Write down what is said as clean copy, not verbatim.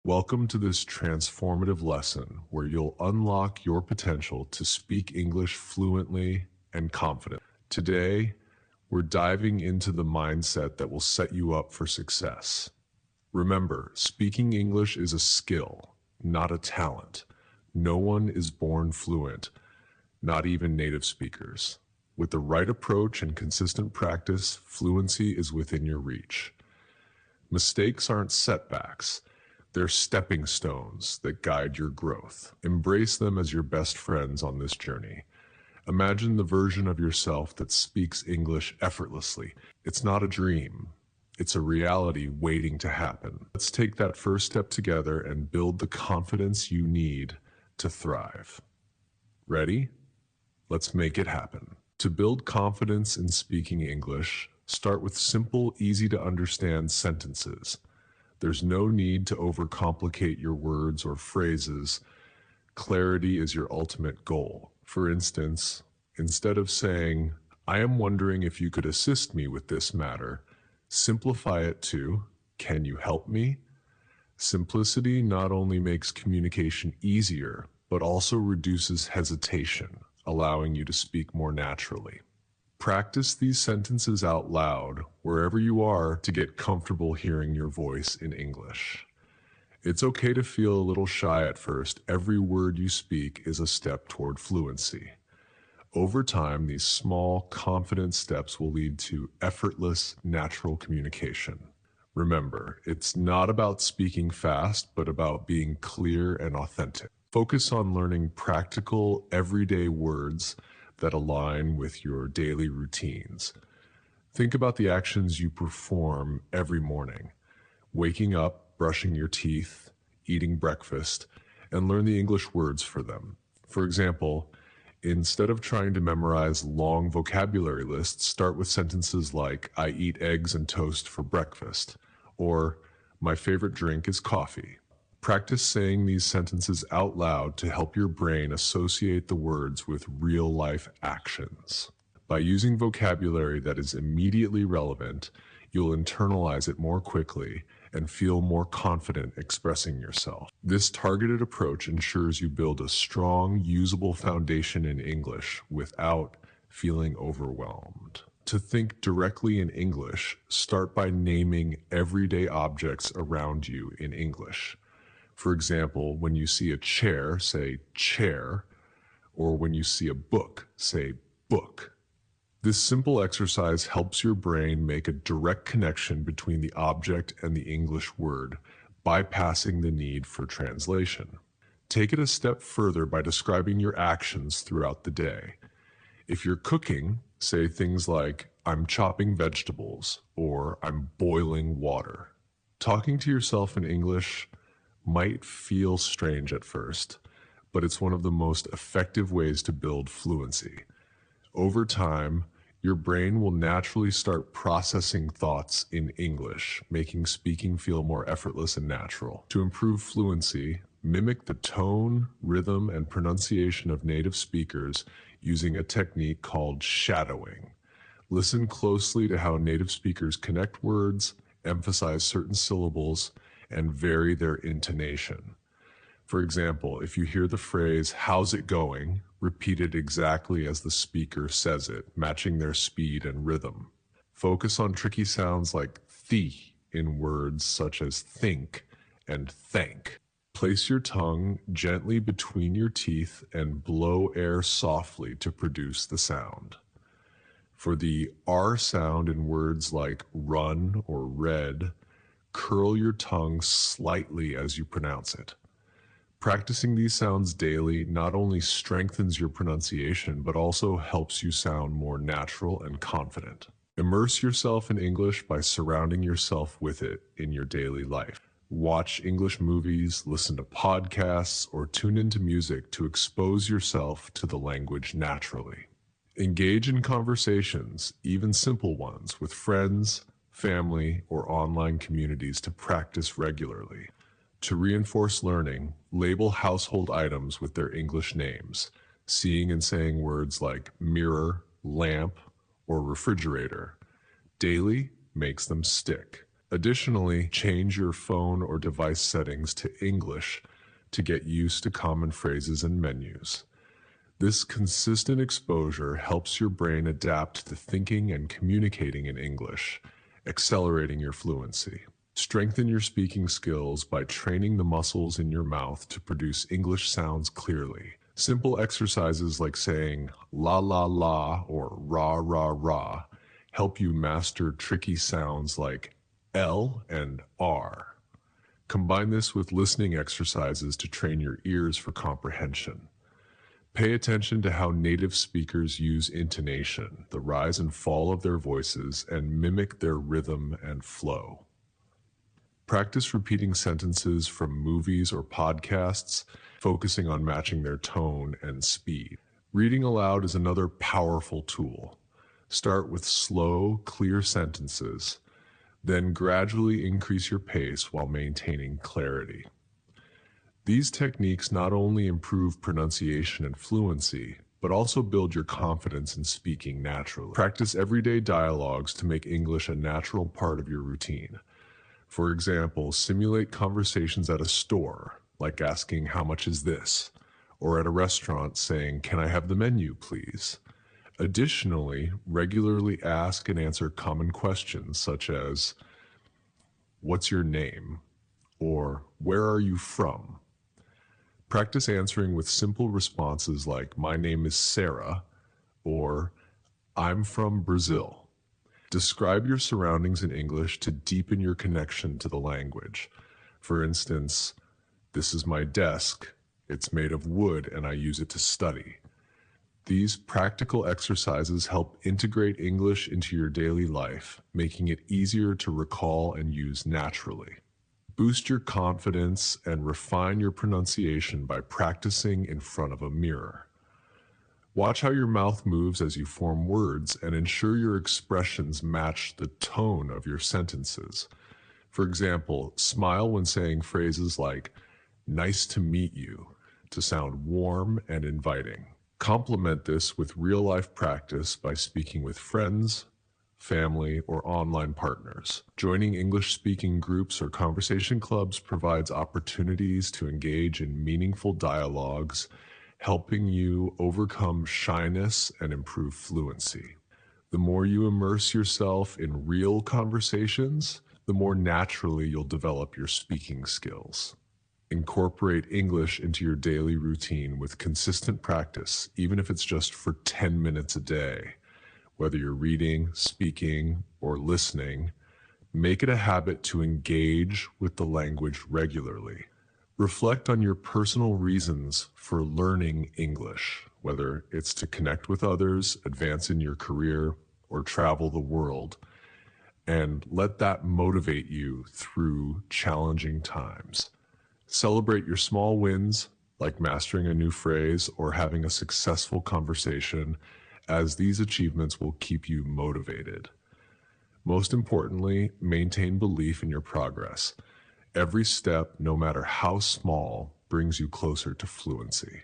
Welcome to this transformative lesson where you'll unlock your potential to speak English fluently and confidently. Today, we're diving into the mindset that will set you up for success. Remember, speaking English is a skill, not a talent. No one is born fluent, not even native speakers. With the right approach and consistent practice, fluency is within your reach. Mistakes aren't setbacks. They're stepping stones that guide your growth. Embrace them as your best friends on this journey. Imagine the version of yourself that speaks English effortlessly. It's not a dream. It's a reality waiting to happen. Let's take that first step together and build the confidence you need to thrive. Ready? Let's make it happen. To build confidence in speaking English, start with simple, easy-to-understand sentences. There's no need to overcomplicate your words or phrases. Clarity is your ultimate goal. For instance, instead of saying, "I am wondering if you could assist me with this matter," simplify it to, "Can you help me?" Simplicity not only makes communication easier, but also reduces hesitation, allowing you to speak more naturally. Practice these sentences out loud wherever you are to get comfortable hearing your voice in English. It's okay to feel a little shy at first. Every word you speak is a step toward fluency. Over time, these small, confident steps will lead to effortless, natural communication. Remember, it's not about speaking fast, but about being clear and authentic. Focus on learning practical, everyday words that align with your daily routines. Think about the actions you perform every morning. Waking up, brushing your teeth, eating breakfast, and learn the English words for them. For example, instead of trying to memorize long vocabulary lists, start with sentences like, "I eat eggs and toast for breakfast," or "My favorite drink is coffee." Practice saying these sentences out loud to help your brain associate the words with real-life actions. By using vocabulary that is immediately relevant, you'll internalize it more quickly and feel more confident expressing yourself. This targeted approach ensures you build a strong, usable foundation in English without feeling overwhelmed. To think directly in English, start by naming everyday objects around you in English. For example, when you see a chair, say chair, or when you see a book, say book. This simple exercise helps your brain make a direct connection between the object and the English word, bypassing the need for translation. Take it a step further by describing your actions throughout the day. If you're cooking, say things like, "I'm chopping vegetables," or "I'm boiling water." Talking to yourself in English might feel strange at first, but it's one of the most effective ways to build fluency. Over time, your brain will naturally start processing thoughts in English, making speaking feel more effortless and natural. To improve fluency, mimic the tone, rhythm, and pronunciation of native speakers using a technique called shadowing. Listen closely to how native speakers connect words, emphasize certain syllables, and vary their intonation. For example, if you hear the phrase, "How's it going?" repeat it exactly as the speaker says it, matching their speed and rhythm. Focus on tricky sounds like "the" in words such as think and thank. Place your tongue gently between your teeth and blow air softly to produce the sound. For the R sound in words like run or red, curl your tongue slightly as you pronounce it. Practicing these sounds daily not only strengthens your pronunciation, but also helps you sound more natural and confident. Immerse yourself in English by surrounding yourself with it in your daily life. Watch English movies, listen to podcasts, or tune into music to expose yourself to the language naturally. Engage in conversations, even simple ones, with friends, family, or online communities to practice regularly. To reinforce learning, label household items with their English names, seeing and saying words like mirror, lamp, or refrigerator. Daily makes them stick. Additionally, change your phone or device settings to English to get used to common phrases and menus. This consistent exposure helps your brain adapt to thinking and communicating in English, accelerating your fluency. Strengthen your speaking skills by training the muscles in your mouth to produce English sounds clearly. Simple exercises like saying la la la or rah rah rah help you master tricky sounds like L and R. Combine this with listening exercises to train your ears for comprehension. Pay attention to how native speakers use intonation, the rise and fall of their voices, and mimic their rhythm and flow. Practice repeating sentences from movies or podcasts, focusing on matching their tone and speed. Reading aloud is another powerful tool. Start with slow, clear sentences, then gradually increase your pace while maintaining clarity. These techniques not only improve pronunciation and fluency, but also build your confidence in speaking naturally. Practice everyday dialogues to make English a natural part of your routine. For example, simulate conversations at a store, like asking, "How much is this?" or at a restaurant saying, "Can I have the menu, please?" Additionally, regularly ask and answer common questions such as, "What's your name?" or "Where are you from?" Practice answering with simple responses like, "My name is Sarah," or "I'm from Brazil." Describe your surroundings in English to deepen your connection to the language. For instance, "This is my desk. It's made of wood and I use it to study." These practical exercises help integrate English into your daily life, making it easier to recall and use naturally. Boost your confidence and refine your pronunciation by practicing in front of a mirror. Watch how your mouth moves as you form words and ensure your expressions match the tone of your sentences. For example, smile when saying phrases like "nice to meet you" to sound warm and inviting. Complement this with real-life practice by speaking with friends, family, or online partners. Joining English-speaking groups or conversation clubs provides opportunities to engage in meaningful dialogues, helping you overcome shyness and improve fluency. The more you immerse yourself in real conversations, the more naturally you'll develop your speaking skills. Incorporate English into your daily routine with consistent practice, even if it's just for 10 minutes a day. Whether you're reading, speaking, or listening, make it a habit to engage with the language regularly. Reflect on your personal reasons for learning English, whether it's to connect with others, advance in your career, or travel the world, and let that motivate you through challenging times. Celebrate your small wins, like mastering a new phrase or having a successful conversation, as these achievements will keep you motivated. Most importantly, maintain belief in your progress. Every step, no matter how small, brings you closer to fluency.